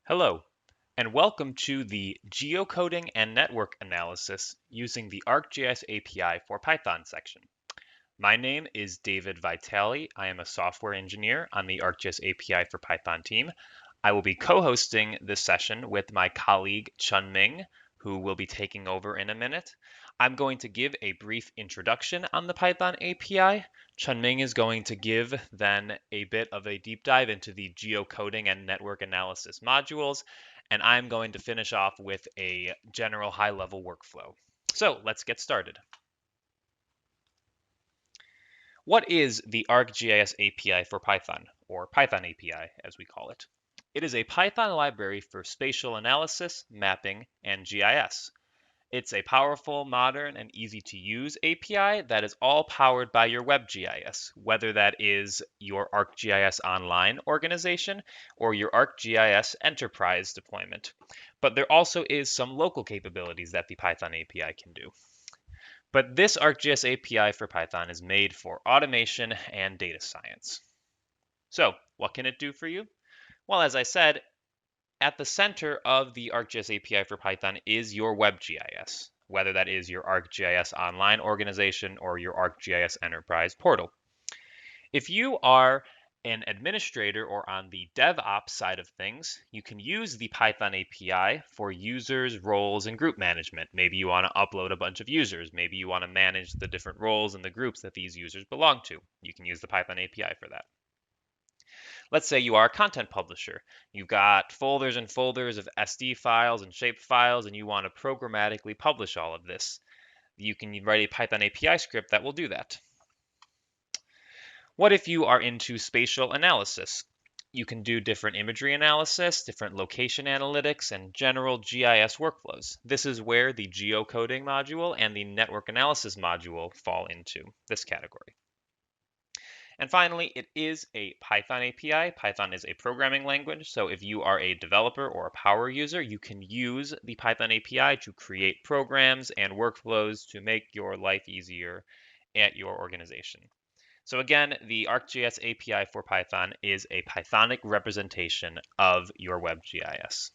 Hello, and welcome to the Geocoding and Network Analysis using the ArcGIS API for Python section. My name is David Vitale. I am a software engineer on the ArcGIS API for Python team. I will be co-hosting this session with my colleague Chun Ming, who will be taking over in a minute. I'm going to give a brief introduction on the Python API. Chun Ming is going to give then a bit of a deep dive into the geocoding and network analysis modules, and I'm going to finish off with a general high-level workflow. So let's get started. What is the ArcGIS API for Python, or Python API as we call it? It is a Python library for spatial analysis, mapping, and GIS. It's a powerful, modern, and easy-to-use API that is all powered by your WebGIS, whether that is your ArcGIS Online organization or your ArcGIS Enterprise deployment. But there also is some local capabilities that the Python API can do. But this ArcGIS API for Python is made for automation and data science. So, what can it do for you? Well, as I said, at the center of the ArcGIS API for Python is your WebGIS, whether that is your ArcGIS Online organization or your ArcGIS Enterprise portal. If you are an administrator or on the DevOps side of things, you can use the Python API for users, roles, and group management. Maybe you want to upload a bunch of users. Maybe you want to manage the different roles and the groups that these users belong to. You can use the Python API for that. Let's say you are a content publisher. You've got folders and folders of SD files and shape files, and you want to programmatically publish all of this. You can write a Python API script that will do that. What if you are into spatial analysis? You can do different imagery analysis, different location analytics, and general GIS workflows. This is where the geocoding module and the network analysis module fall into this category. And finally, it is a Python API. Python is a programming language, so if you are a developer or a power user, you can use the Python API to create programs and workflows to make your life easier at your organization. So again, the ArcGIS API for Python is a Pythonic representation of your WebGIS.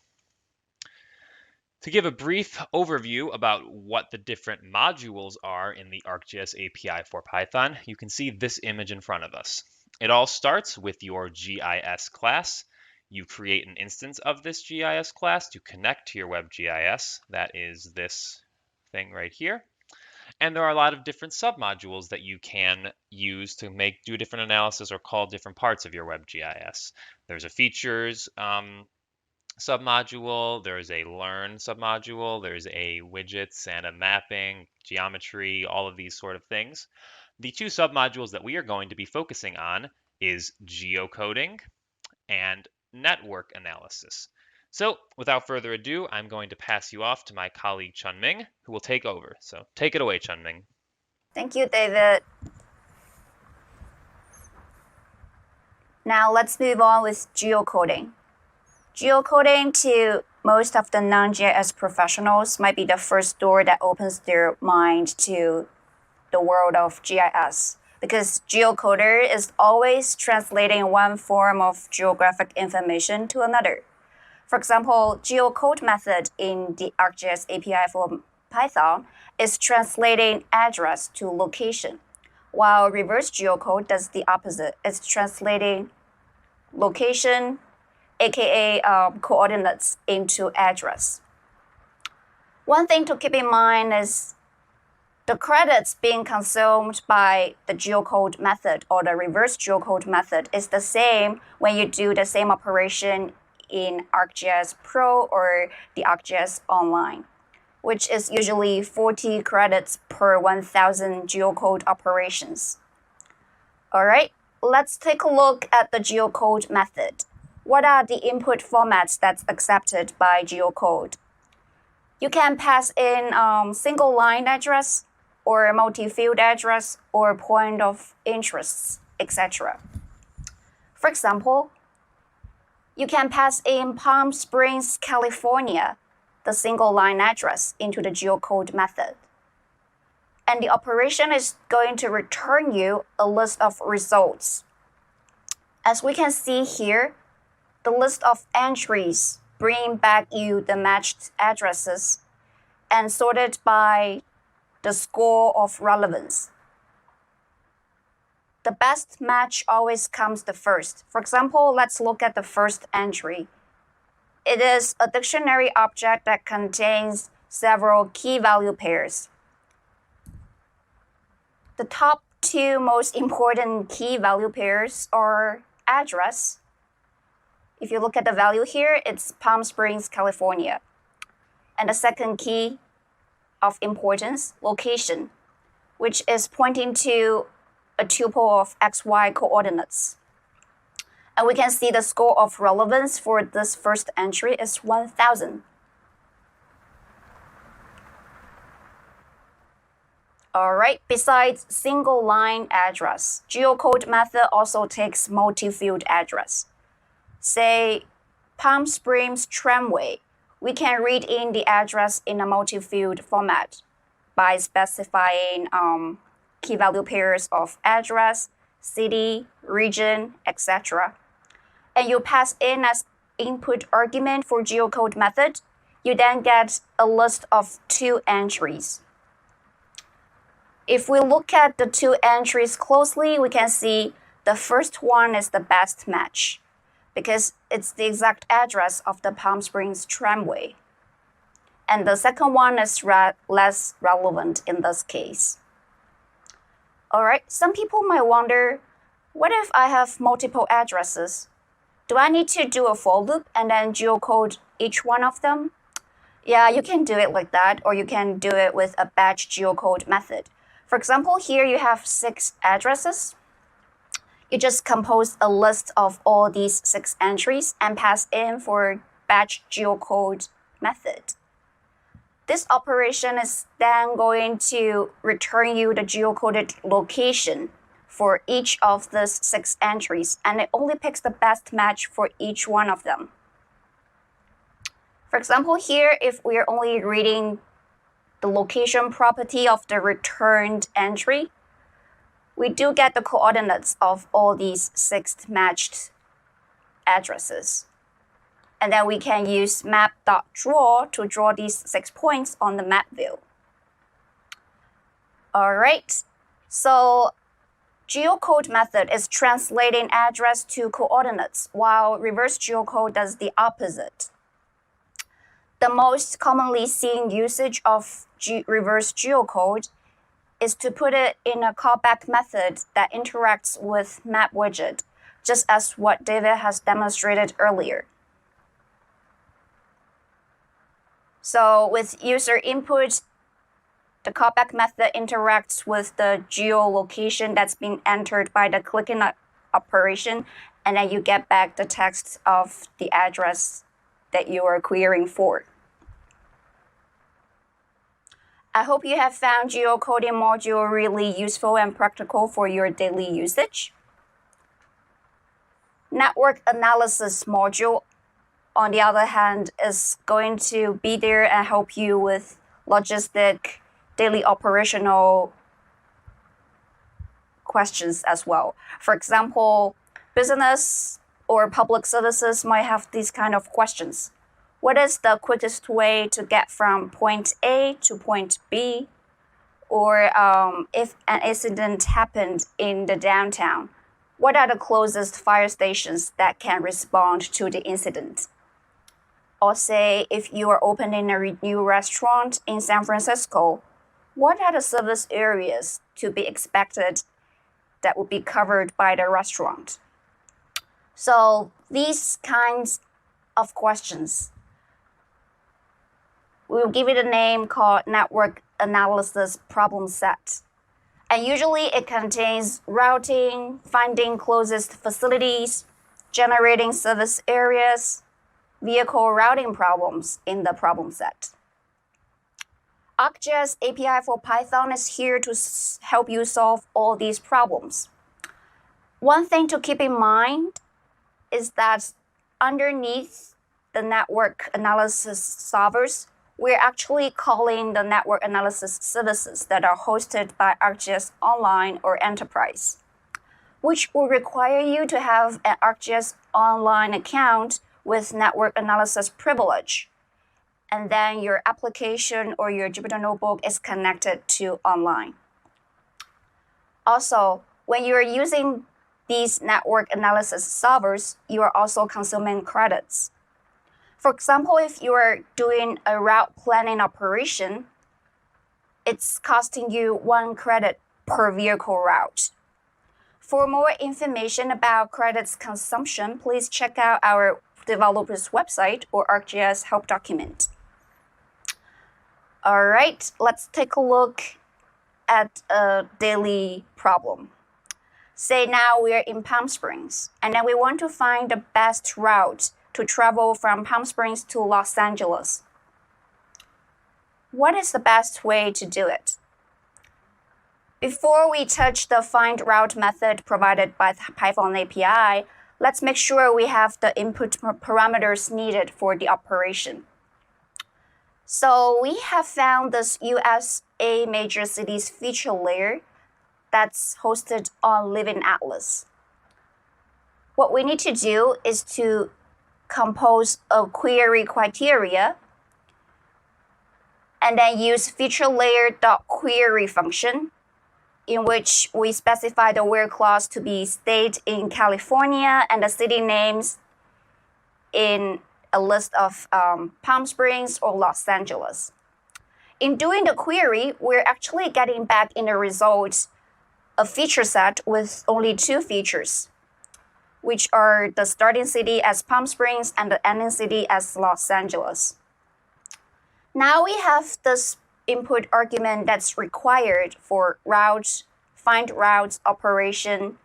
To give a brief overview about what the different modules are in the ArcGIS API for Python, you can see this image in front of us. It all starts with your GIS class. You create an instance of this GIS class to connect to your WebGIS. That is this thing right here. And there are a lot of different submodules that you can use to do different analysis or call different parts of your WebGIS. There's a features submodule, there's a learn submodule, there's a widgets and a mapping, geometry, all of these sort of things. The two submodules that we are going to be focusing on is geocoding and network analysis. So without further ado, I'm going to pass you off to my colleague Chun Ming, who will take over. So take it away, Chun Ming. Thank you, David. Now let's move on with geocoding. Geocoding to most of the non-GIS professionals might be the first door that opens their mind to the world of GIS, because geocoder is always translating one form of geographic information to another. For example, Geocode Method in the ArcGIS API for Python is translating address to location, while reverse geocode does the opposite. It's translating location, aka coordinates, into address. One thing to keep in mind is the credits being consumed by the geocode method or the reverse geocode method is the same when you do the same operation in ArcGIS Pro or the ArcGIS Online, which is usually 40 credits per 1,000 geocode operations. All right, let's take a look at the geocode method. What are the input formats that's accepted by geocode? You can pass in single line address or multi-field address or point of interests, etc. For example, you can pass in Palm Springs, California, the single line address into the geocode method. And the operation is going to return you a list of results. As we can see here, the list of entries bring back you the matched addresses and sort it by the score of relevance. The best match always comes the first. For example, let's look at the first entry. It is a dictionary object that contains several key value pairs. The top two most important key value pairs are address. If you look at the value here, it's Palm Springs, California. And the second key of importance, location, which is pointing to a tuple of XY coordinates. And we can see the score of relevance for this first entry is 1000. All right, besides single line address, Geocode method also takes multi-field address. Say Palm Springs Tramway, we can read in the address in a multi-field format by specifying key value pairs of address, city, region, etc. And you pass in as input argument for Geocode method. You then get a list of 2 entries. If we look at the 2 entries closely, we can see the first one is the best match because it's the exact address of the Palm Springs Tramway. And the second one is less relevant in this case. All right, some people might wonder, what if I have multiple addresses? Do I need to do a for loop and then geocode each one of them? Yeah, you can do it like that, or you can do it with a batch geocode method. For example, here you have 6 addresses. You just compose a list of all these 6 entries and pass in for batch geocode method. This operation is then going to return you the geocoded location for each of these 6 entries, and it only picks the best match for each one of them. For example, here, if we're only reading the location property of the returned entry, we do get the coordinates of all these 6 matched addresses. And then we can use map.draw to draw these 6 points on the map view. All right, so Geocode method is translating address to coordinates, while reverse geocode does the opposite. The most commonly seen usage of reverse geocode is to put it in a callback method that interacts with map widget, just as what David has demonstrated earlier. So with user input, the callback method interacts with the geolocation that's been entered by the clicking operation, and then you get back the text of the address that you are querying for. I hope you have found geocoding module really useful and practical for your daily usage. Network analysis module, on the other hand, is going to be there and help you with logistic, daily operational questions as well. For example, business or public services might have these kind of questions. What is the quickest way to get from point A to point B? Or if an incident happened in the downtown, what are the closest fire stations that can respond to the incident? Or say, if you are opening a new restaurant in San Francisco, what are the service areas to be expected that would be covered by the restaurant? So these kinds of questions, we'll give it a name called network analysis problem set. And usually it contains routing, finding closest facilities, generating service areas, vehicle routing problems in the problem set. ArcGIS API for Python is here to help you solve all these problems. One thing to keep in mind is that underneath the network analysis solvers, we're actually calling the network analysis services that are hosted by ArcGIS Online or Enterprise, which will require you to have an ArcGIS Online account with network analysis privilege. And then your application or your Jupyter Notebook is connected to online. Also, when you're using these network analysis solvers, you are also consuming credits. For example, if you are doing a route planning operation, it's costing you 1 credit per vehicle route. For more information about credits consumption, please check out our developer's website or ArcGIS help document. All right, let's take a look at a daily problem. Say now we're in Palm Springs, and then we want to find the best route to travel from Palm Springs to Los Angeles. What is the best way to do it? Before we touch the find route method provided by the Python API, let's make sure we have the input parameters needed for the operation. So we have found this USA major cities feature layer that's hosted on Living Atlas. What we need to do is to compose a query criteria and then use featurelayer.query function, in which we specify the where clause to be state in California and the city names in a list of Palm Springs or Los Angeles. In doing the query, we're actually getting back in the results a feature set with only 2 features, which are the starting city as Palm Springs and the ending city as Los Angeles. Now we have this input argument that's required for find routes operation.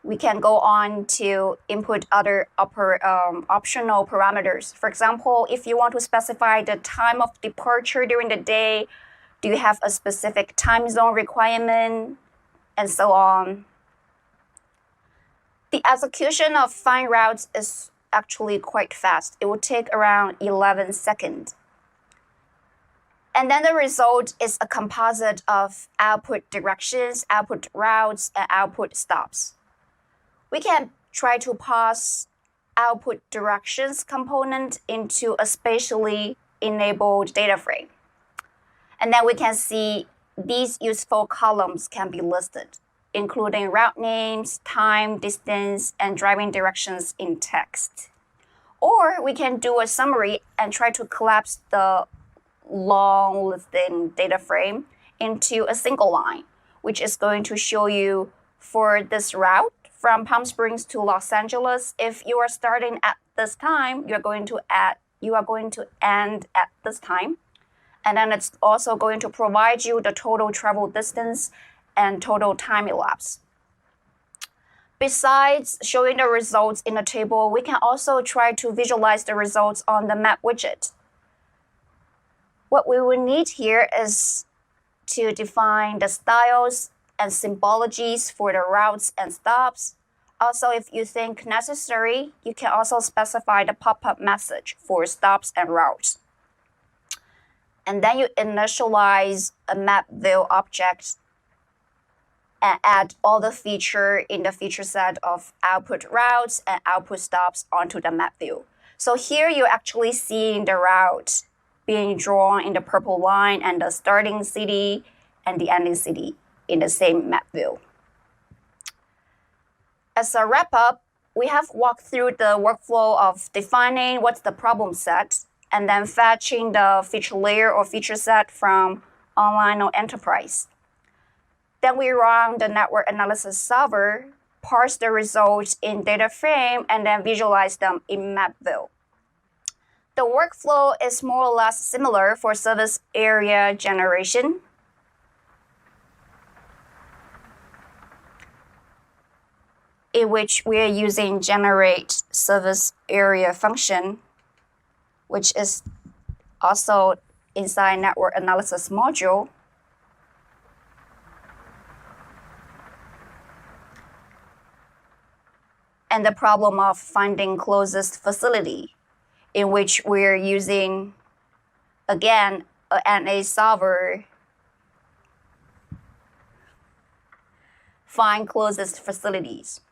We can go on to input other optional parameters. For example, if you want to specify the time of departure during the day, do you have a specific time zone requirement, and so on. The execution of find routes is actually quite fast. It will take around 11 seconds. And then the result is a composite of output directions, output routes, and output stops. We can try to pass output directions component into a spatially enabled data frame. And then we can see these useful columns can be listed, including route names, time, distance, and driving directions in text. Or we can do a summary and try to collapse the long listing data frame into a single line, which is going to show you for this route from Palm Springs to Los Angeles. If you are starting at this time, you are going to end at this time. And then it's also going to provide you the total travel distance and total time elapsed. Besides showing the results in a table, we can also try to visualize the results on the map widget. What we will need here is to define the styles and symbologies for the routes and stops. Also, if you think necessary, you can also specify the pop-up message for stops and routes. And then you initialize a map view object and add all the feature in the feature set of output routes and output stops onto the map view. So here you're actually seeing the route being drawn in the purple line and the starting city and the ending city in the same map view. As a wrap up, we have walked through the workflow of defining what's the problem set and then fetching the feature layer or feature set from online or enterprise. Then we run the network analysis solver, parse the results in data frame, and then visualize them in map view. The workflow is more or less similar for service area generation. In which we are using generate service area function, which is also inside network analysis module. And the problem of finding closest facility, in which we're using, again, an NA solver, find closest facilities.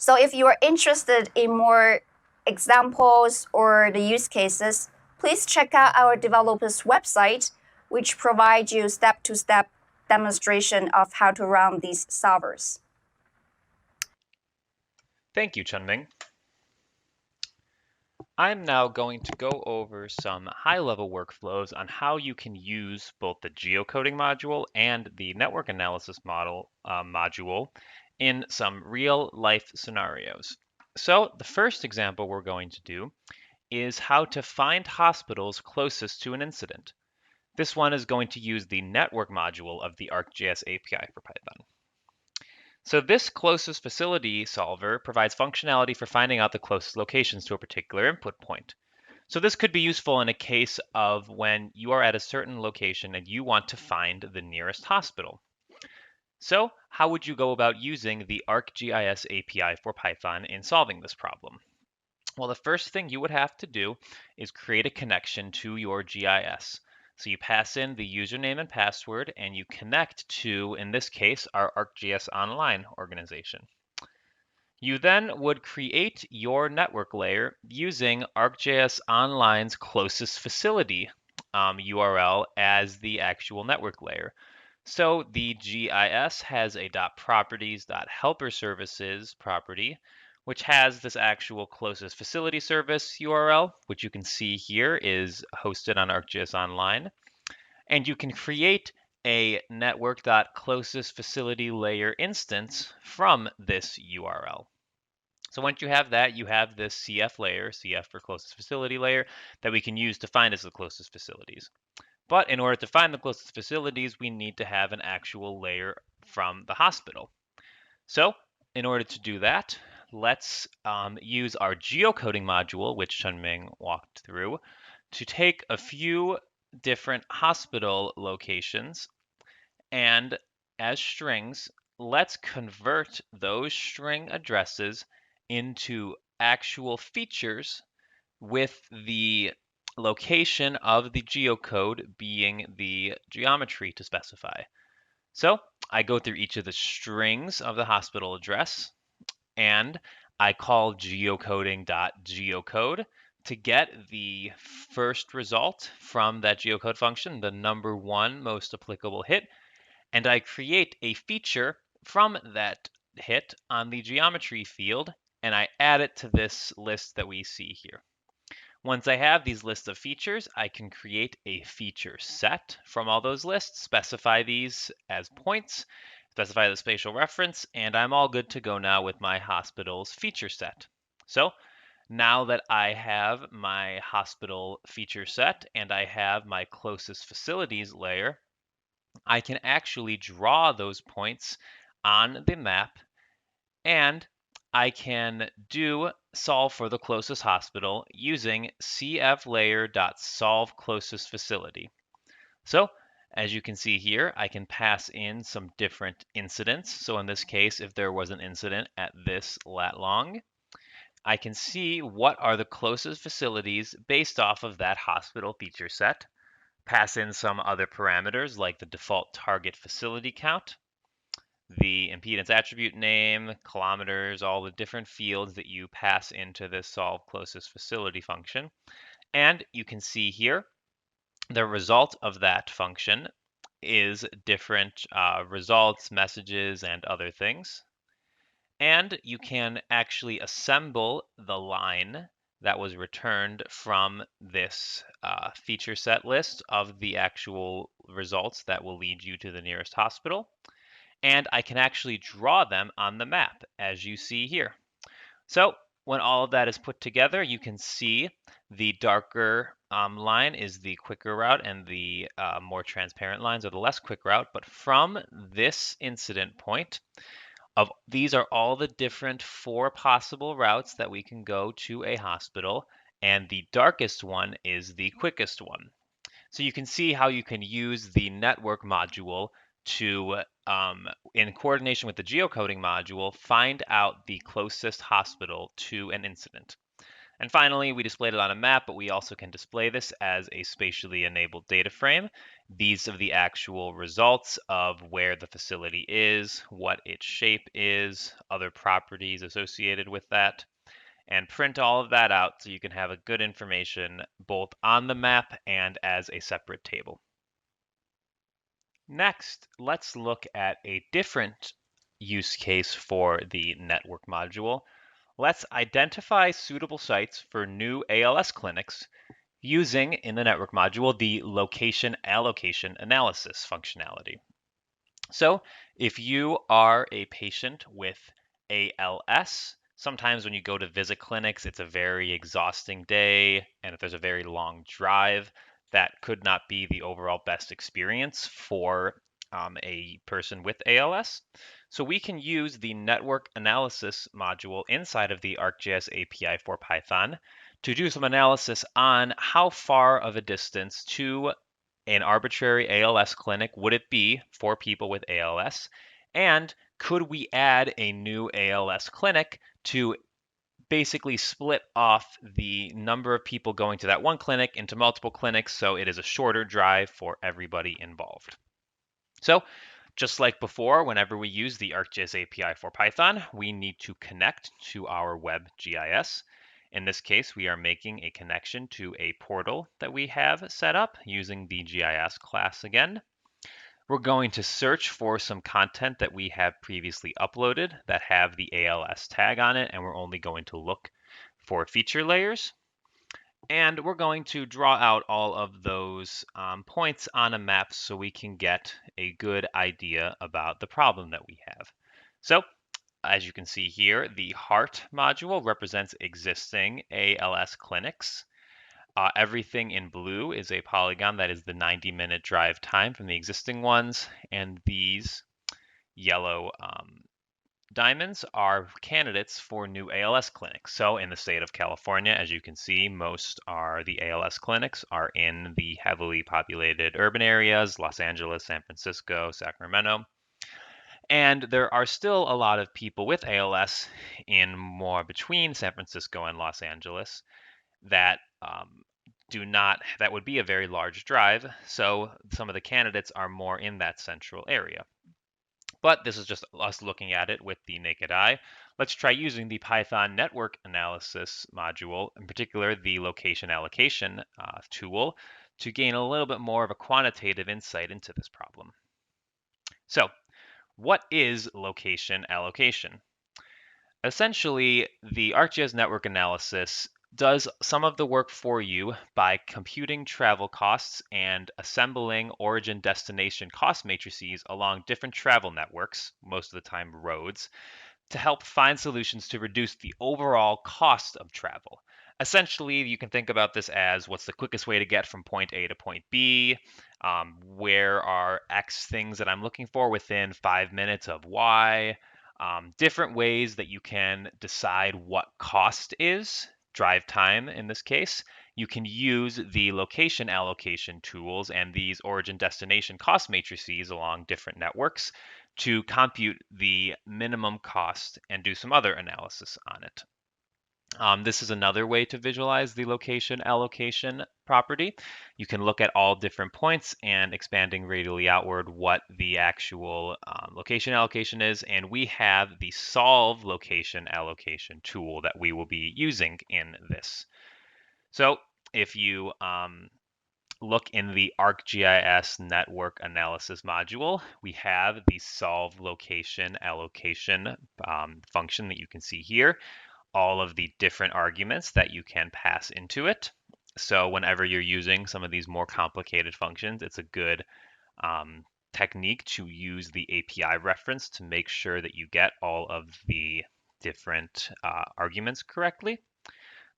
So if you are interested in more examples or the use cases, please check out our developers website, which provides you step-to-step demonstration of how to run these solvers. Thank you, Chunming. I'm now going to go over some high-level workflows on how you can use both the geocoding module and the network analysis module in some real-life scenarios. So the first example we're going to do is how to find hospitals closest to an incident. This one is going to use the network module of the ArcGIS API for Python. So this closest facility solver provides functionality for finding out the closest locations to a particular input point. So this could be useful in a case of when you are at a certain location and you want to find the nearest hospital. So how would you go about using the ArcGIS API for Python in solving this problem? Well, the first thing you would have to do is create a connection to your GIS. So you pass in the username and password and you connect to, in this case, our ArcGIS Online organization. You then would create your network layer using ArcGIS Online's closest facility URL as the actual network layer. So the GIS has a .properties.helper services property, which has this actual closest facility service URL, which you can see here is hosted on ArcGIS Online. And you can create a network.closest facility layer instance from this URL. So once you have that, you have this CF layer, CF for closest facility layer, that we can use to find us the closest facilities. But in order to find the closest facilities, we need to have an actual layer from the hospital. So in order to do that, let's use our geocoding module, which Chunming walked through, to take a few different hospital locations and as strings, let's convert those string addresses into actual features with the location of the geocode being the geometry to specify. So I go through each of the strings of the hospital address and I call geocoding.geocode to get the first result from that geocode function, the number one most applicable hit, and I create a feature from that hit on the geometry field, and I add it to this list that we see here. Once I have these lists of features, I can create a feature set from all those lists, specify these as points, specify the spatial reference, and I'm all good to go now with my hospital's feature set. So now that I have my hospital feature set and I have my closest facilities layer, I can actually draw those points on the map and I can solve for the closest hospital using cflayer.solveClosestFacility. So as you can see here, I can pass in some different incidents. So in this case, if there was an incident at this lat long, I can see what are the closest facilities based off of that hospital feature set, pass in some other parameters like the default target facility count, the impedance attribute name, kilometers, all the different fields that you pass into this solve closest facility function. And you can see here the result of that function is different results, messages, and other things. And you can actually assemble the line that was returned from this feature set list of the actual results that will lead you to the nearest hospital. And I can actually draw them on the map, as you see here. So when all of that is put together, you can see the darker line is the quicker route and the more transparent lines are the less quick route. But from this incident point, these are all the different 4 possible routes that we can go to a hospital, and the darkest one is the quickest one. So you can see how you can use the network module to, in coordination with the geocoding module, find out the closest hospital to an incident. And finally, we displayed it on a map, but we also can display this as a spatially enabled data frame. These are the actual results of where the facility is, what its shape is, other properties associated with that, and print all of that out so you can have a good information both on the map and as a separate table. Next, let's look at a different use case for the network module. Let's identify suitable sites for new ALS clinics using, in the network module, the location allocation analysis functionality. So if you are a patient with ALS, sometimes when you go to visit clinics, it's a very exhausting day, and if there's a very long drive, that could not be the overall best experience for a person with ALS. So we can use the network analysis module inside of the ArcGIS API for Python to do some analysis on how far of a distance to an arbitrary ALS clinic would it be for people with ALS? And could we add a new ALS clinic to basically split off the number of people going to that one clinic into multiple clinics so it is a shorter drive for everybody involved? So just like before, whenever we use the ArcGIS API for Python, we need to connect to our web GIS. In this case, we are making a connection to a portal that we have set up using the GIS class again. We're going to search for some content that we have previously uploaded that have the ALS tag on it, and we're only going to look for feature layers. And we're going to draw out all of those points on a map so we can get a good idea about the problem that we have. So as you can see here, the heart module represents existing ALS clinics. Everything in blue is a polygon that is the 90-minute drive time from the existing ones, and these yellow diamonds are candidates for new ALS clinics. So in the state of California, as you can see, most are the ALS clinics are in the heavily populated urban areas, Los Angeles, San Francisco, Sacramento. And there are still a lot of people with ALS in more between San Francisco and Los Angeles that that would be a very large drive. So some of the candidates are more in that central area. But this is just us looking at it with the naked eye. Let's try using the Python network analysis module, in particular the location allocation tool, to gain a little bit more of a quantitative insight into this problem. So what is location allocation? Essentially, the ArcGIS network analysis does some of the work for you by computing travel costs and assembling origin destination cost matrices along different travel networks, most of the time roads, to help find solutions to reduce the overall cost of travel. Essentially, you can think about this as what's the quickest way to get from point A to point B, where are X things that I'm looking for within 5 minutes of Y, different ways that you can decide what cost is, drive time in this case. You can use the location allocation tools and these origin destination cost matrices along different networks to compute the minimum cost and do some other analysis on it. This is another way to visualize the location allocation property. You can look at all different points and expanding radially outward what the actual location allocation is. And we have the solve location allocation tool that we will be using in this. So if you look in the ArcGIS network analysis module, we have the solve location allocation function that you can see here, all of the different arguments that you can pass into it. So whenever you're using some of these more complicated functions, it's a good technique to use the API reference to make sure that you get all of the different arguments correctly.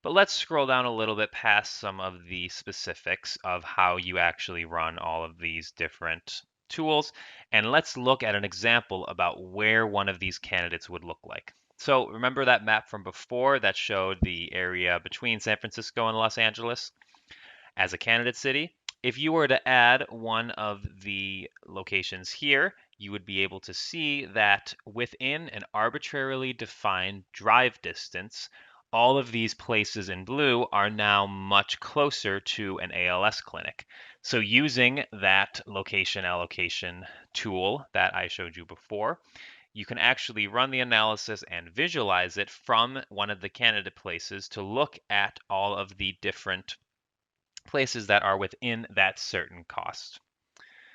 But let's scroll down a little bit past some of the specifics of how you actually run all of these different tools, and let's look at an example about where one of these candidates would look like. So remember that map from before that showed the area between San Francisco and Los Angeles as a candidate city? If you were to add one of the locations here, you would be able to see that within an arbitrarily defined drive distance, all of these places in blue are now much closer to an ALS clinic. So using that location allocation tool that I showed you before, you can actually run the analysis and visualize it from one of the candidate places to look at all of the different places that are within that certain cost.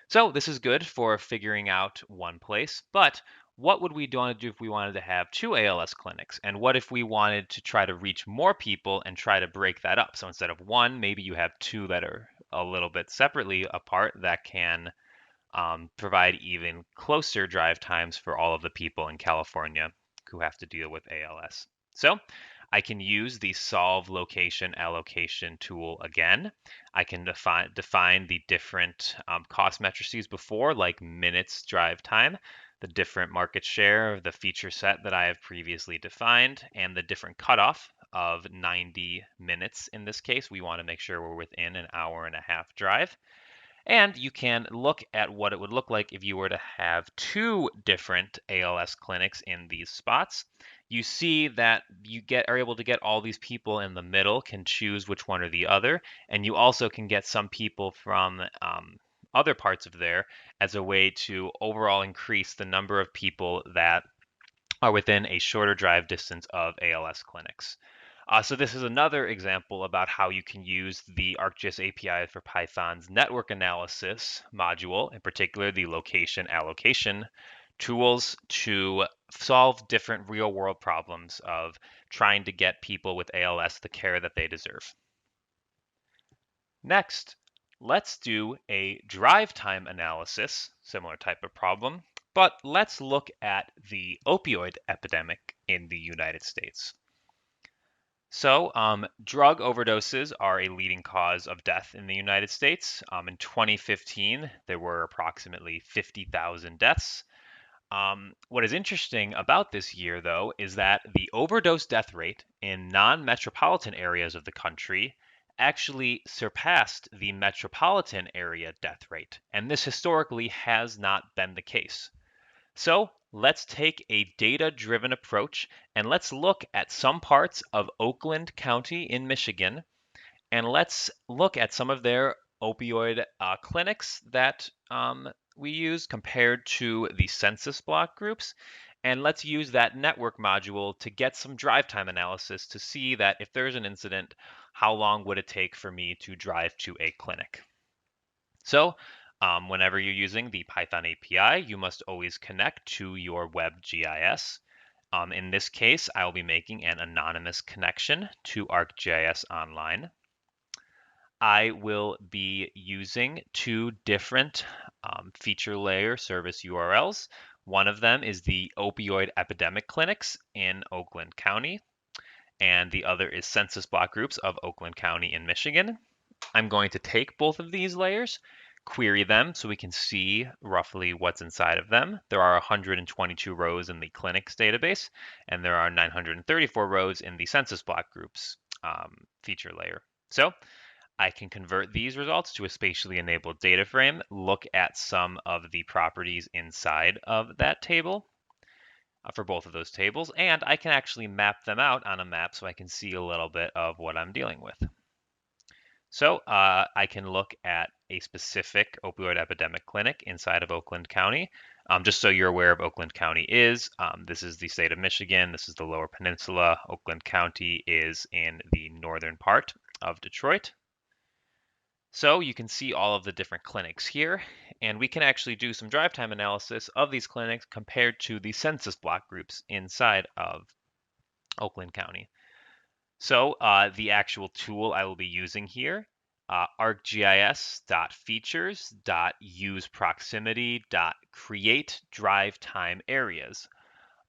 So this is good for figuring out one place, but what would we want to do if we wanted to have two ALS clinics? And what if we wanted to try to reach more people and try to break that up? So instead of one, maybe you have two that are a little bit separately apart that can provide even closer drive times for all of the people in California who have to deal with ALS. So I can use the solve location allocation tool again. I can define the different cost matrices before, like minutes drive time, the different market share, the feature set that I have previously defined, and the different cutoff of 90 minutes in this case. We want to make sure we're within an hour and a half drive. And you can look at what it would look like if you were to have two different ALS clinics in these spots. You see that are able to get all these people in the middle, can choose which one or the other, and you also can get some people from other parts of there as a way to overall increase the number of people that are within a shorter drive distance of ALS clinics. So this is another example about how you can use the ArcGIS API for Python's network analysis module, in particular the location allocation tools, to solve different real-world problems of trying to get people with ALS the care that they deserve. Next, let's do a drive time analysis, similar type of problem, but let's look at the opioid epidemic in the United States. So, drug overdoses are a leading cause of death in the United States. In 2015, there were approximately 50,000 deaths. What is interesting about this year, though, is that the overdose death rate in non-metropolitan areas of the country actually surpassed the metropolitan area death rate, and this historically has not been the case. So let's take a data-driven approach and let's look at some parts of Oakland County in Michigan, and let's look at some of their opioid clinics that we use compared to the census block groups. And let's use that network module to get some drive time analysis to see that if there's an incident, how long would it take for me to drive to a clinic? So whenever you're using the Python API, you must always connect to your web GIS. In this case, I'll be making an anonymous connection to ArcGIS Online. I will be using two different feature layer service URLs. One of them is the Opioid Epidemic clinics in Oakland County, and the other is census block groups of Oakland County in Michigan. I'm going to take both of these layers, query them so we can see roughly what's inside of them. There are 122 rows in the clinics database, and there are 934 rows in the census block groups feature layer. So I can convert these results to a spatially enabled data frame, look at some of the properties inside of that table for both of those tables, and I can actually map them out on a map so I can see a little bit of what I'm dealing with. So I can look at a specific opioid epidemic clinic inside of Oakland County. Just so you're aware of Oakland County this is the state of Michigan. This is the Lower Peninsula. Oakland County is in the northern part of Detroit. So you can see all of the different clinics here, and we can actually do some drive time analysis of these clinics compared to the census block groups inside of Oakland County. So the actual tool I will be using here, arcgis.features.useproximity.create drive time areas.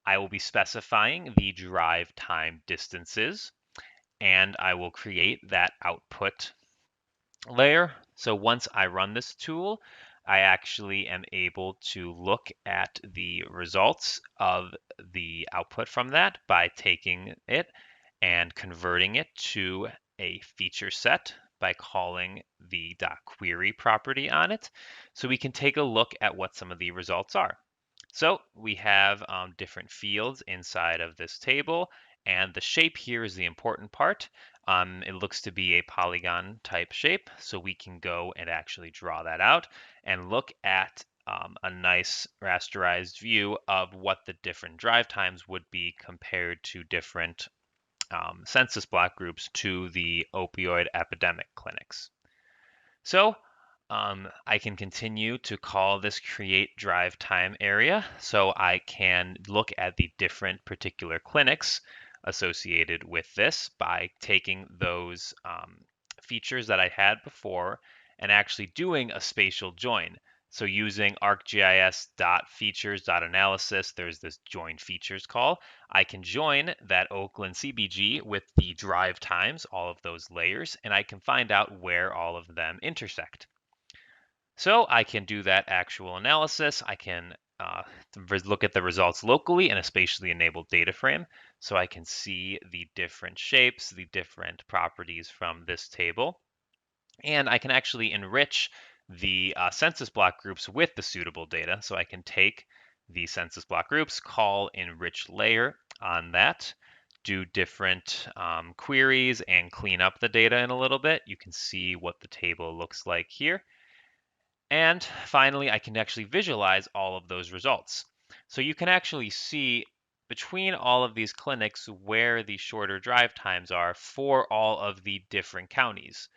I will be specifying the drive time distances, and I will create that output layer. So once I run this tool, I actually am able to look at the results of the output from that by taking it and converting it to a feature set by calling the .query property on it. So we can take a look at what some of the results are. So we have different fields inside of this table, And the shape here is the important part. It looks to be a polygon type shape, so we can go and actually draw that out and look at a nice rasterized view of what the different drive times would be compared to different census block groups to the opioid epidemic clinics. So I can continue to call this create drive time area, so I can look at the different particular clinics associated with this by taking those features that I had before and actually doing a spatial join. So using arcgis.features.analysis, there's this join features call. I can join that Oakland CBG with the drive times, all of those layers, and I can find out where all of them intersect. So I can do that actual analysis. I can look at the results locally in a spatially enabled data frame. So I can see the different shapes, the different properties from this table. And I can actually enrich the census block groups with the suitable data. So I can take the census block groups, call enrich layer on that, do different queries and clean up the data in a little bit. You can see what the table looks like here. And finally, I can actually visualize all of those results. So you can actually see between all of these clinics where the shorter drive times are for all of the different counties,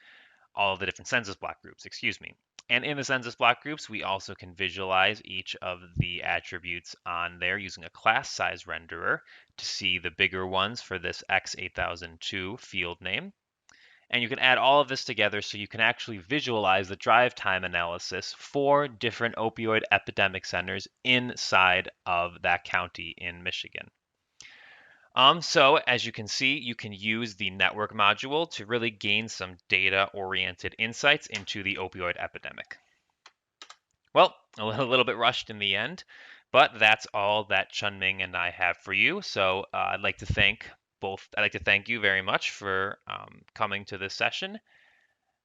all of the different census block groups, excuse me. And in the census block groups, we also can visualize each of the attributes on there using a class size renderer to see the bigger ones for this X8002 field name. And you can add all of this together so you can actually visualize the drive time analysis for different opioid epidemic centers inside of that county in Michigan. So as you can see, you can use the network module to really gain some data-oriented insights into the opioid epidemic. Well, a little bit rushed in the end, but that's all that Chunming and I have for you. So I'd like to thank you very much for coming to this session.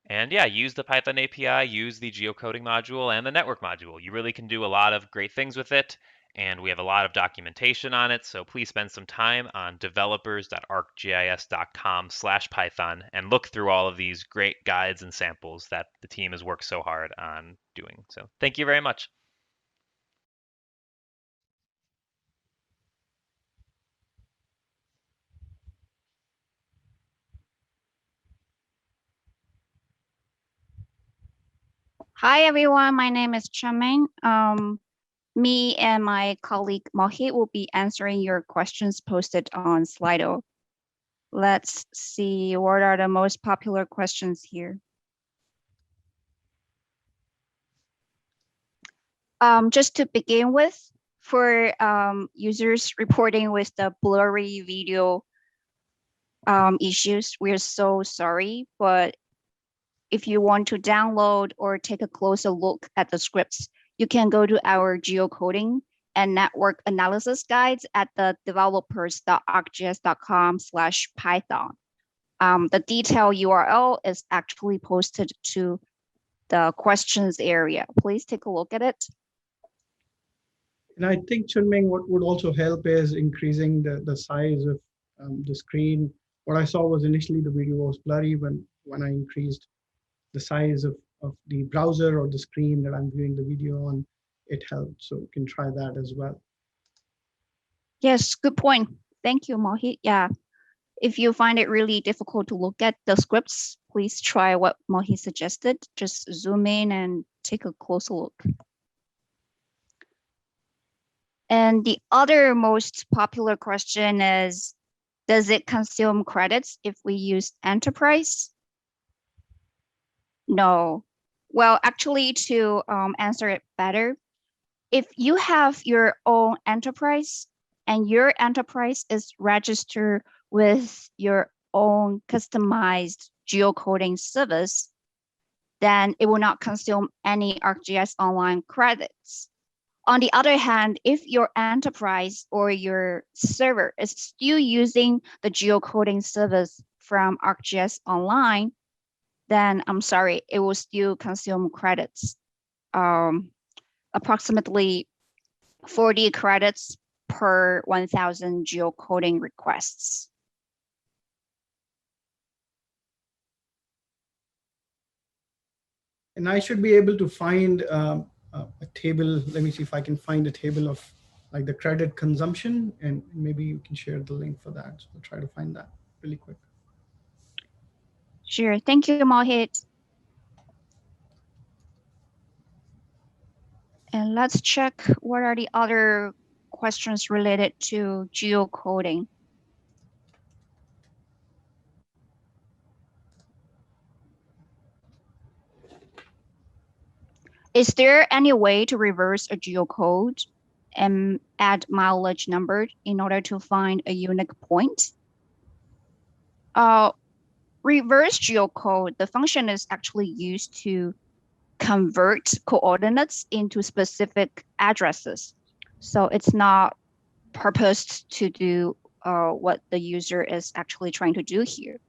And yeah, use the Python API, use the geocoding module and the network module. You really can do a lot of great things with it, and we have a lot of documentation on it. So please spend some time on developers.arcgis.com/Python and look through all of these great guides and samples that the team has worked so hard on doing. So thank you very much. Hi, everyone. My name is Chamin. Me and my colleague Mohit will be answering your questions posted on Slido. Let's see what are the most popular questions here. Just to begin with, for users reporting with the blurry video issues, we're so sorry, but if you want to download or take a closer look at the scripts, you can go to our geocoding and network analysis guides at the developers.arcgis.com/Python. The detailed URL is actually posted to the questions area. Please take a look at it. And I think, Chunming, what would also help is increasing the size of the screen. What I saw was initially the video was blurry. When I increased the size of the browser or the screen that I'm viewing the video on, it helped. So you can try that as well. Yes, good point. Thank you, Mohit. Yeah, if you find it really difficult to look at the scripts, please try what Mohit suggested. Just zoom in and take a closer look. And the other most popular question is, does it consume credits if we use enterprise? No. Well, actually, to answer it better, if you have your own enterprise and your enterprise is registered with your own customized geocoding service, then it will not consume any ArcGIS Online credits. On the other hand, if your enterprise or your server is still using the geocoding service from ArcGIS Online, then I'm sorry, it will still consume credits. Approximately 40 credits per 1,000 geocoding requests. And I should be able to find a table. Let me see if I can find a table of like the credit consumption, and maybe you can share the link for that. So I'll try to find that really quick. Sure. Thank you, Mohit. And let's check what are the other questions related to geocoding. Is there any way to reverse a geocode and add mileage number in order to find a unique point? Reverse geocode, the function is actually used to convert coordinates into specific addresses. So it's not purposed to do what the user is actually trying to do here.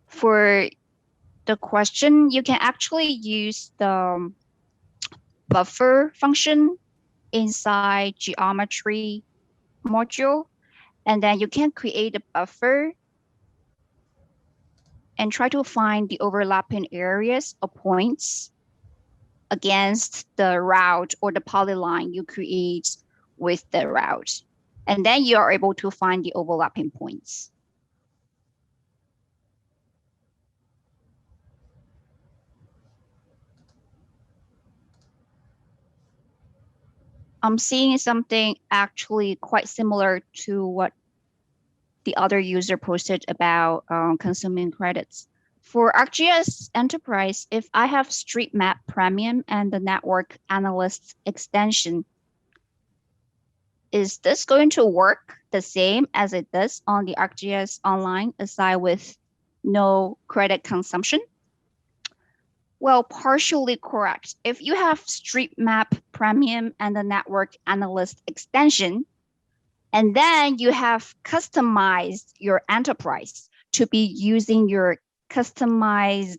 For the question, you can actually use the buffer function inside geometry module, and then you can create a buffer and try to find the overlapping areas or points against the route or the polyline you create with the route. And then you are able to find the overlapping points. I'm seeing something actually quite similar to what the other user posted about consuming credits. For ArcGIS Enterprise, if I have Street Map Premium and the Network Analyst extension, is this going to work the same as it does on the ArcGIS Online aside with no credit consumption? Well, partially correct. If you have Street Map Premium and the Network Analyst extension, and then you have customized your enterprise to be using your customized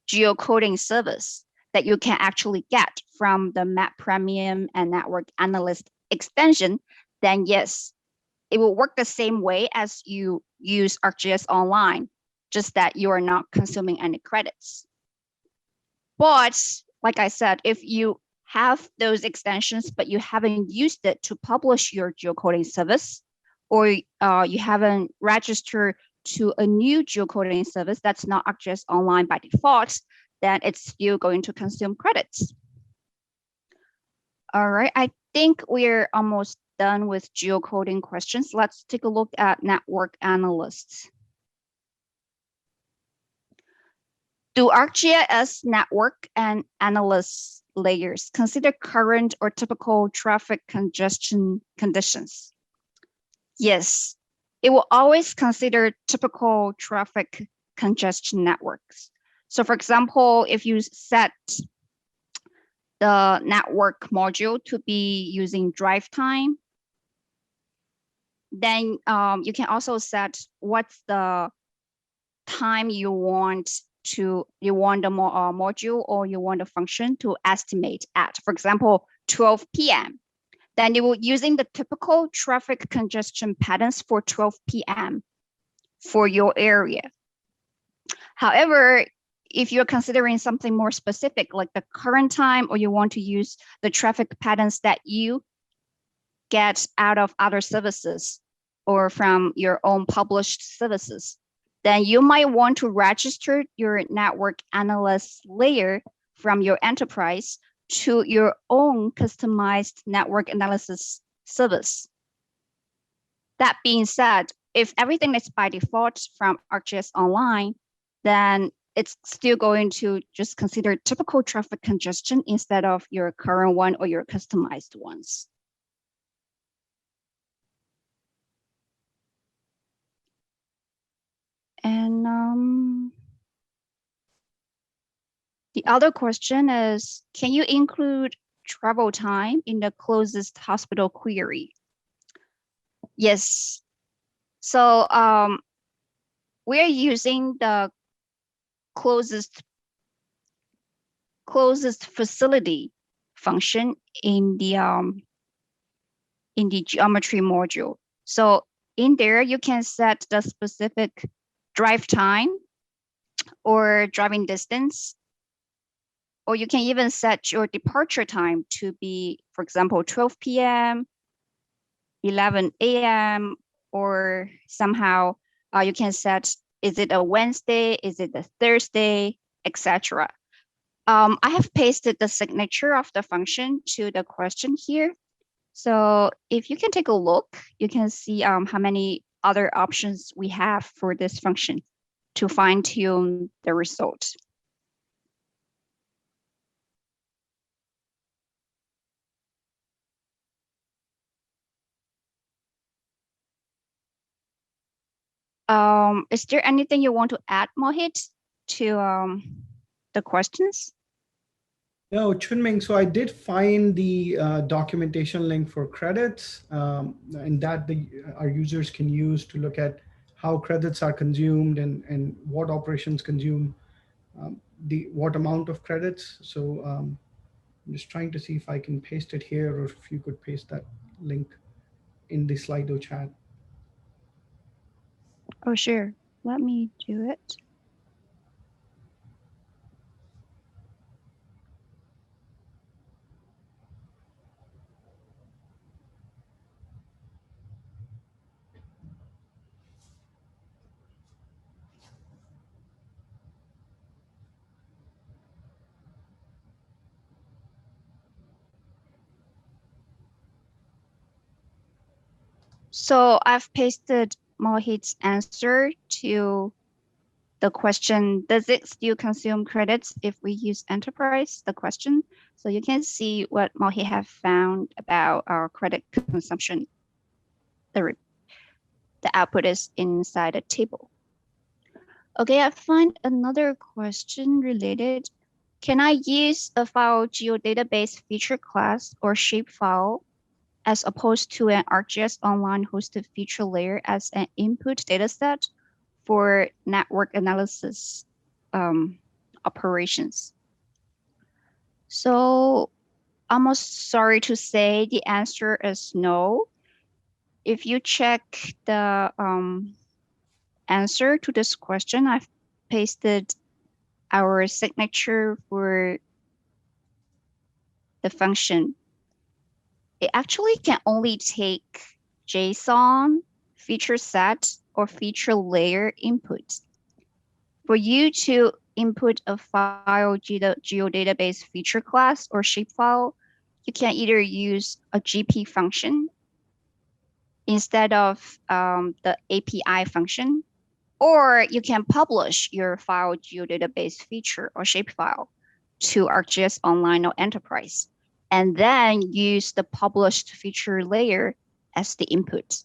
geocoding service that you can actually get from the Map Premium and Network Analyst extension, then yes, it will work the same way as you use ArcGIS Online, just that you are not consuming any credits. But like I said, if you have those extensions, but you haven't used it to publish your geocoding service, or you haven't registered to a new geocoding service that's not ArcGIS Online by default, then it's still going to consume credits. All right, I think we're almost done with geocoding questions. Let's take a look at network analysts. Do ArcGIS network and analyst layers consider current or typical traffic congestion conditions? Yes, it will always consider typical traffic congestion networks. So for example, if you set the network module to be using drive time, then you can also set what's the time you want the module or you want the function to estimate at. For example, 12 p.m. Then you will using the typical traffic congestion patterns for 12 p.m. for your area. However, if you're considering something more specific, like the current time, or you want to use the traffic patterns that you get out of other services or from your own published services, then you might want to register your network analyst layer from your enterprise to your own customized network analysis service. That being said, if everything is by default from ArcGIS Online, then it's still going to just consider typical traffic congestion instead of your current one or your customized ones. And the other question is, can you include travel time in the closest hospital query? Yes. So we're using the closest facility function in the geometry module. So in there, you can set the specific drive time or driving distance Or you can even set your departure time to be, for example, 12 p.m., 11 a.m., or somehow you can set, is it a Wednesday, is it a Thursday, etc. I have pasted the signature of the function to the question here. So if you can take a look, you can see how many other options we have for this function to fine tune the result. Is there anything you want to add, Mohit, to the questions? No, Chunming, so I did find the documentation link for credits, and that our users can use to look at how credits are consumed and what operations consume what amount of credits. So I'm just trying to see if I can paste it here, or if you could paste that link in the Slido chat. Oh, sure. Let me do it. So I've pasted Mohit's answer to the question, does it still consume credits if we use enterprise, the question. So you can see what Mohit have found about our credit consumption. The output is inside a table. Okay, I find another question related. Can I use a file geodatabase feature class or shapefile as opposed to an ArcGIS Online hosted feature layer as an input dataset for network analysis operations? So I'm sorry to say the answer is no. If you check the answer to this question, I've pasted our signature for the function. It actually can only take JSON, feature set, or feature layer input. For you to input a file geodatabase feature class or shapefile, you can either use a GP function instead of the API function, or you can publish your file geodatabase feature or shapefile to ArcGIS Online or Enterprise, and then use the published feature layer as the input.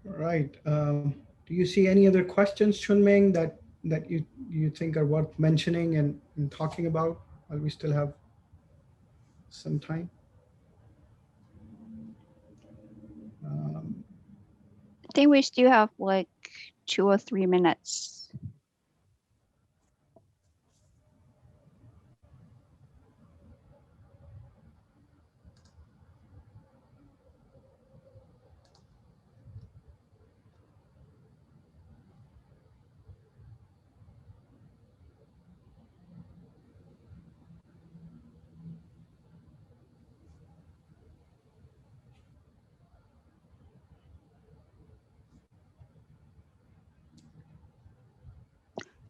All right. Do you see any other questions, Chunming, that you think are worth mentioning and talking about while we still have some time? I think we still have like 2 or 3 minutes.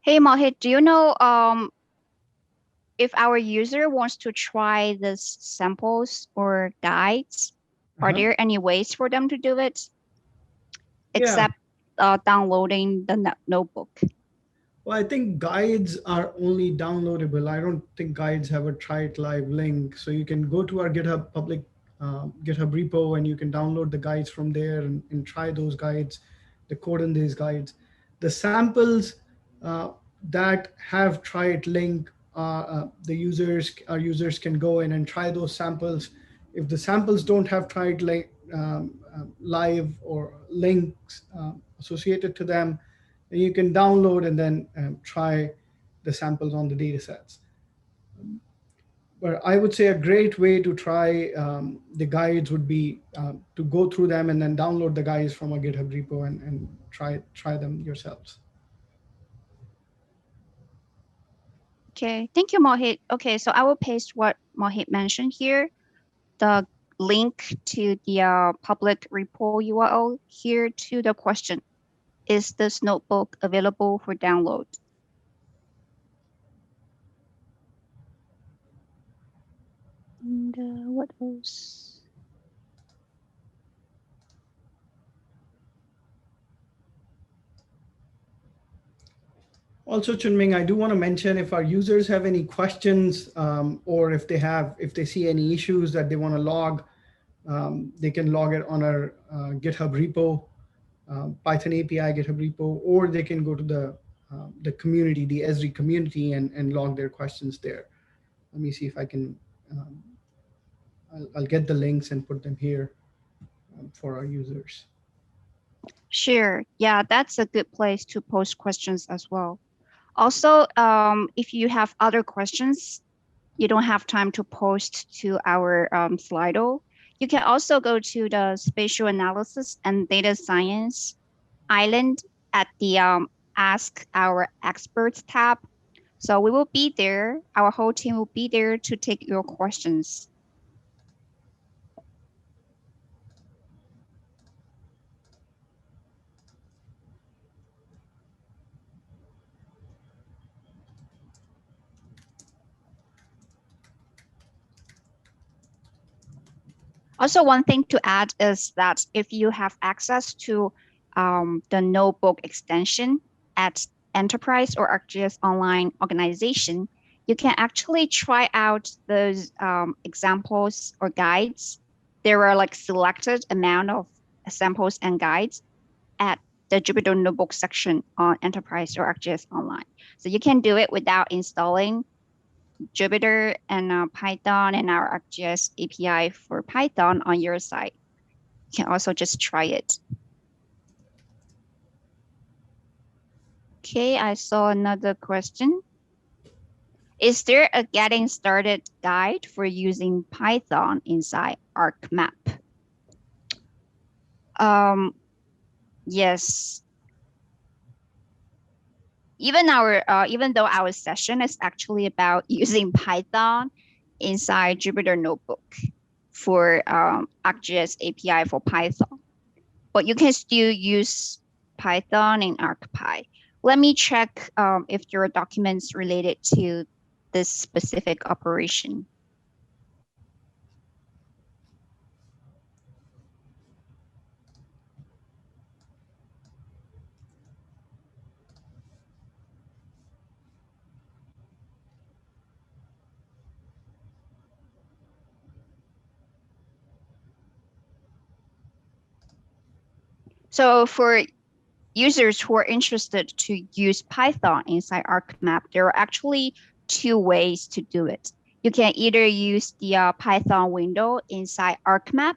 Hey Mohit, do you know if our user wants to try this samples or guides, are there any ways for them to do it except downloading the notebook? Well, I think guides are only downloadable. I don't think guides have a try it live link. So you can go to our GitHub public GitHub repo, and you can download the guides from there and try those guides, the code in these guides. The samples that have try it link, our users can go in and try those samples If the samples don't have tried live or links associated to them, then you can download and then try the samples on the data sets. But I would say a great way to try the guides would be to go through them and then download the guides from a GitHub repo and try them yourselves. Okay, thank you, Mohit. Okay, so I will paste what Mohit mentioned here, the link to the public repo URL here to the question. Is this notebook available for download? And what else? Also, Chunming, I do want to mention if our users have any questions or if they see any issues that they want to log, they can log it on our GitHub repo, Python API GitHub repo, or they can go to the community, the Esri community, and log their questions there. Let me see if I can, I'll get the links and put them here for our users. Sure, yeah, that's a good place to post questions as well. Also, if you have other questions, you don't have time to post to our Slido, you can also go to the Spatial Analysis and Data Science island at the Ask Our Experts tab. So we will be there, our whole team will be there to take your questions. Also, one thing to add is that if you have access to the notebook extension at Enterprise or ArcGIS Online organization, you can actually try out those examples or guides. There are like selected amount of samples and guides at the Jupyter Notebook section on Enterprise or ArcGIS Online. So you can do it without installing Jupyter and Python and our ArcGIS API for Python on your side. You can also just try it. Okay, I saw another question. Is there a getting started guide for using Python inside Arcmap? Yes. Even though our session is actually about using Python inside Jupyter Notebook for ArcGIS API for Python, but you can still use Python in ArcPy. Let me check if there are documents related to this specific operation. So for users who are interested to use Python inside Arcmap, there are actually two ways to do it. You can either use the Python window inside Arcmap,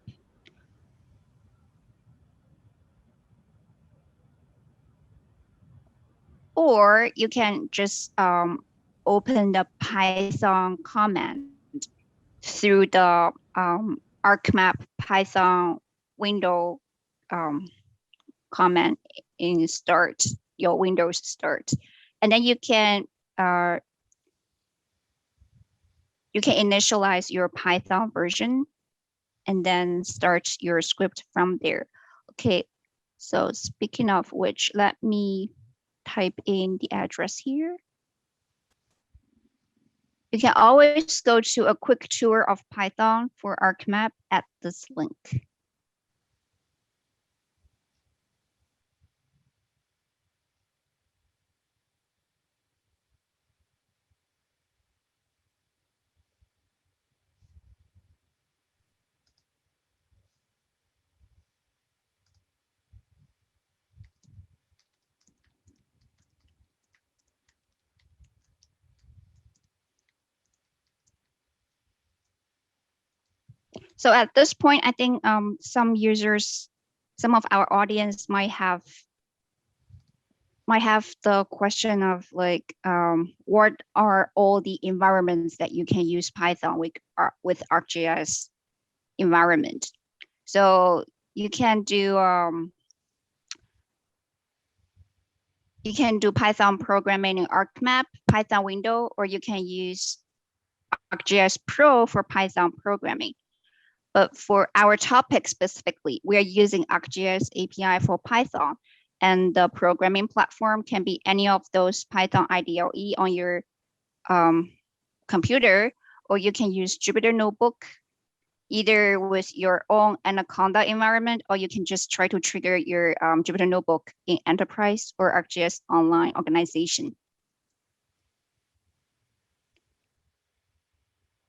or you can just open the Python command through the Arcmap Python window command in start, your Windows start. And then you can initialize your Python version and then start your script from there. Okay, so speaking of which, let me type in the address here. You can always go to a quick tour of Python for Arcmap at this link. So at this point, I think some users, some of our audience might have the question of like, what are all the environments that you can use Python with ArcGIS environment? So you can do Python programming in Arcmap, Python window, or you can use ArcGIS Pro for Python programming. But for our topic specifically, we are using ArcGIS API for Python, and the programming platform can be any of those Python IDLE on your computer, or you can use Jupyter Notebook, either with your own Anaconda environment, or you can just try to trigger your Jupyter Notebook in Enterprise or ArcGIS Online organization.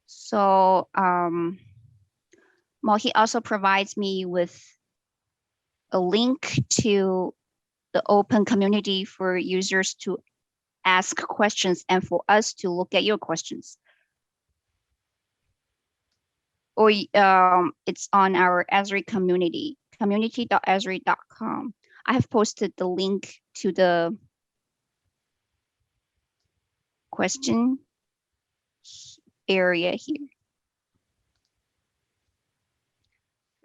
So Mohi also provides me with a link to the open community for users to ask questions and for us to look at your questions. Or it's on our Esri community, community.esri.com. I have posted the link to the question area here.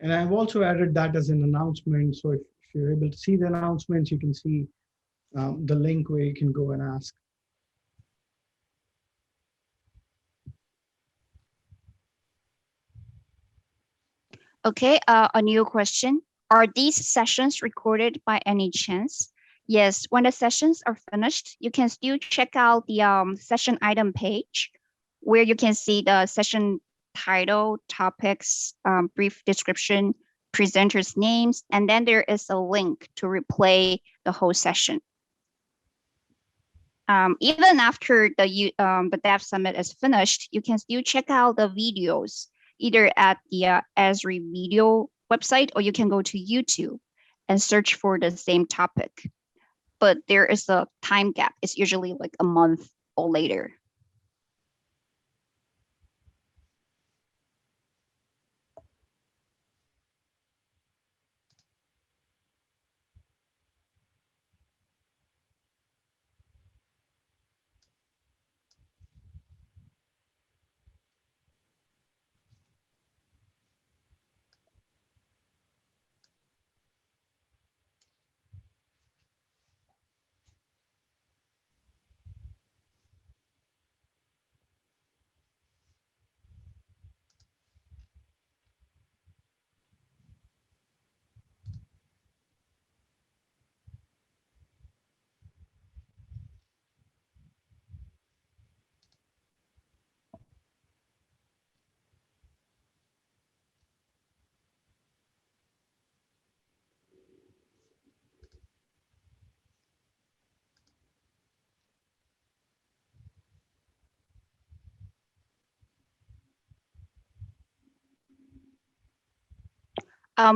And I've also added that as an announcement. So if you're able to see the announcements, you can see the link where you can go and ask. Okay, a new question. Are these sessions recorded by any chance? Yes, when the sessions are finished, you can still check out the session item page where you can see the session title, topics, brief description, presenters' names, and then there is a link to replay the whole session. Even after the Dev Summit is finished, you can still check out the videos either at the Esri video website, or you can go to YouTube and search for the same topic. But there is a time gap. It's usually like a month or later.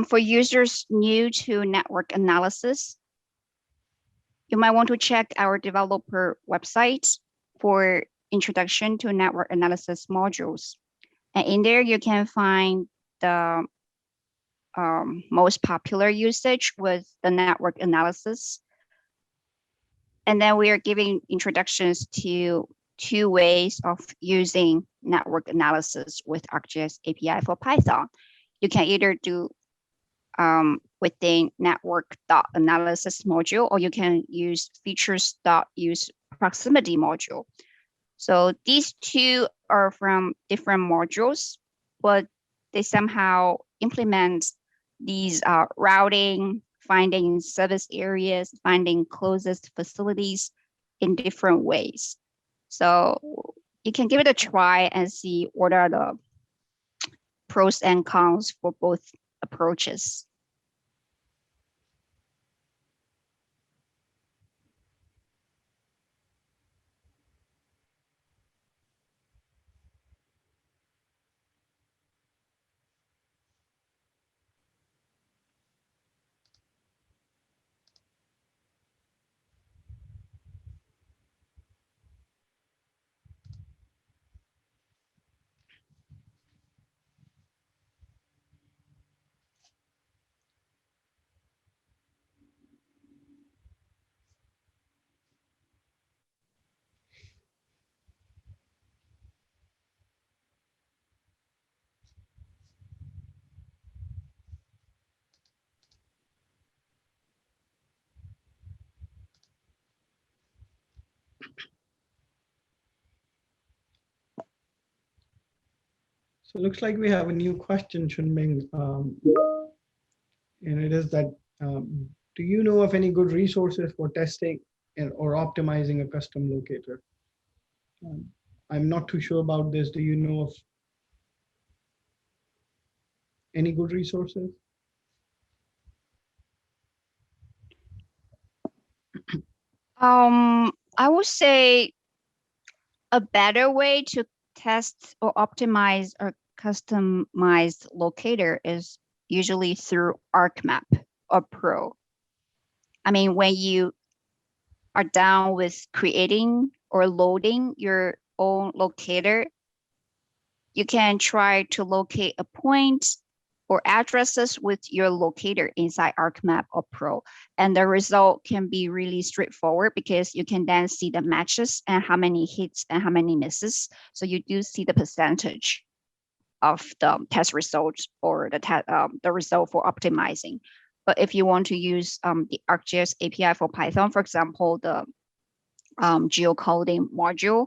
For users new to network analysis, you might want to check our developer website for introduction to network analysis modules. And in there, you can find the most popular usage with the network analysis. And then we are giving introductions to 2 ways of using network analysis with ArcGIS API for Python. You can either do within network.analysis module, or you can use features.use proximity module. So these 2 are from different modules, but they somehow implement these routing, finding service areas, finding closest facilities in different ways. So you can give it a try and see what are the pros and cons for both approaches. So it looks like we have a new question, Chunming, and it is that, do you know of any good resources for testing or optimizing a custom locator? I'm not too sure about this. Do you know of any good resources? I would say a better way to test or optimize a customized locator is usually through Arcmap or Pro. I mean, when you are done with creating or loading your own locator, you can try to locate a point or addresses with your locator inside Arcmap or Pro. And the result can be really straightforward because you can then see the matches and how many hits and how many misses. So you do see the percentage of the test results or the result for optimizing. But if you want to use the ArcGIS API for Python, for example, the geocoding module,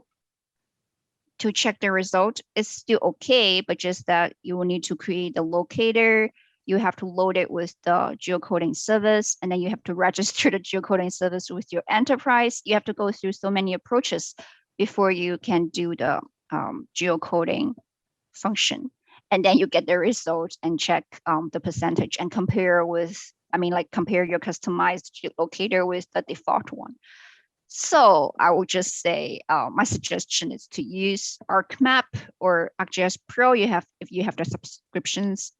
to check the result, it's still okay, but just that you will need to create the locator. You have to load it with the geocoding service, and then you have to register the geocoding service with your enterprise. You have to go through so many approaches before you can do the geocoding function. And then you get the result and check the percentage and compare with, compare your customized locator with the default one. So I would just say my suggestion is to use Arcmap or ArcGIS Pro. If you have the subscriptions,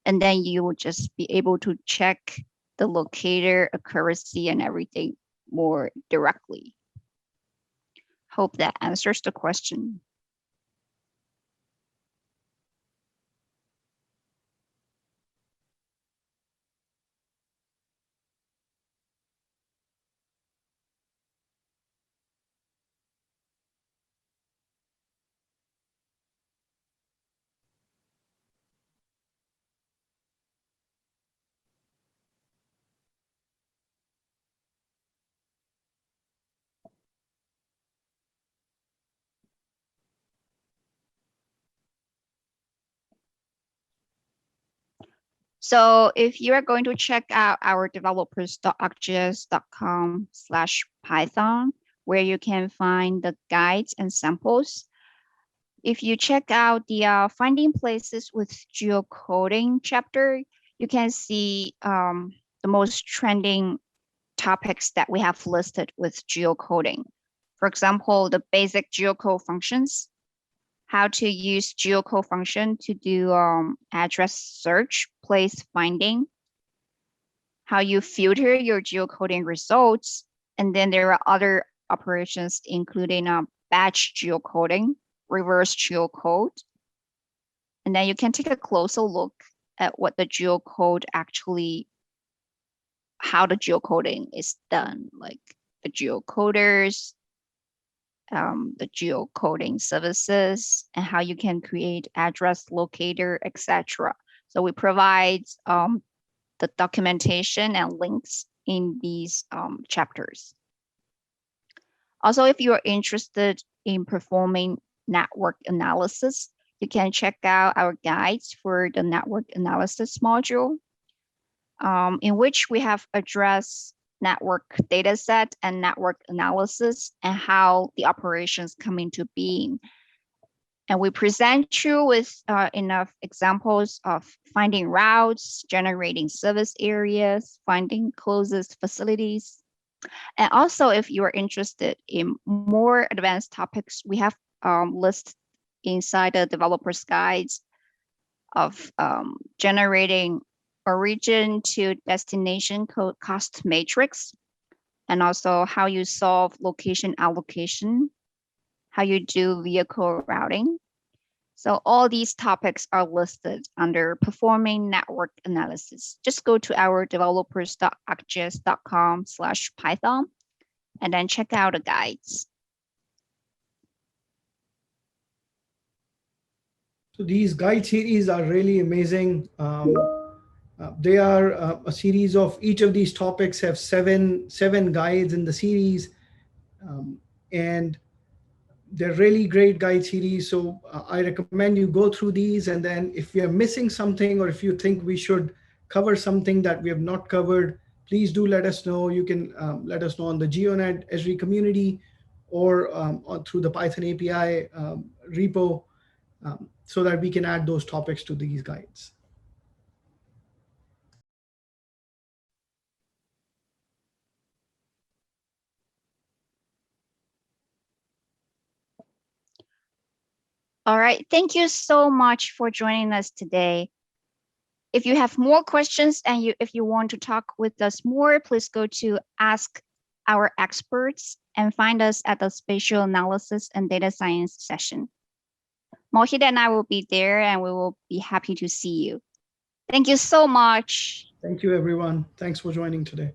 and then you will just be able to check the locator accuracy and everything more directly. Hope that answers the question. So if you are going to check out our developers.arcgis.com/Python, where you can find the guides and samples, if you check out the finding places with geocoding chapter, you can see the most trending topics that we have listed with geocoding. For example, the basic geocode functions, how to use geocode function to do address search, place finding, how you filter your geocoding results, and then there are other operations including batch geocoding, reverse geocode, and then you can take a closer look at what the geocode actually, how the geocoding is done, like the geocoders, the geocoding services, and how you can create address locator, etc. So we provide the documentation and links in these chapters. Also, if you are interested in performing network analysis, you can check out our guides for the network analysis module, in which we have addressed network dataset and network analysis and how the operations come into being. And we present you with enough examples of finding routes, generating service areas, finding closest facilities. And also, if you are interested in more advanced topics, we have lists inside the developer's guides of generating origin to destination code cost matrix, and also how you solve location allocation, how you do vehicle routing. So all these topics are listed under performing network analysis. Just go to our developers.arcgis.com/Python and then check out the guides. So these guide series are really amazing. They are a series of, each of these topics have seven guides in the series. And they're really great guide series. So I recommend you go through these. And then if we are missing something, or if you think we should cover something that we have not covered, please do let us know. You can let us know on the GeoNet Esri community, or through the Python API repo, so that we can add those topics to these guides. All right. Thank you so much for joining us today. If you have more questions and if you want to talk with us more, please go to Ask Our Experts and find us at the Spatial Analysis and Data Science session. Mohit and I will be there, and we will be happy to see you. Thank you so much. Thank you, everyone. Thanks for joining today.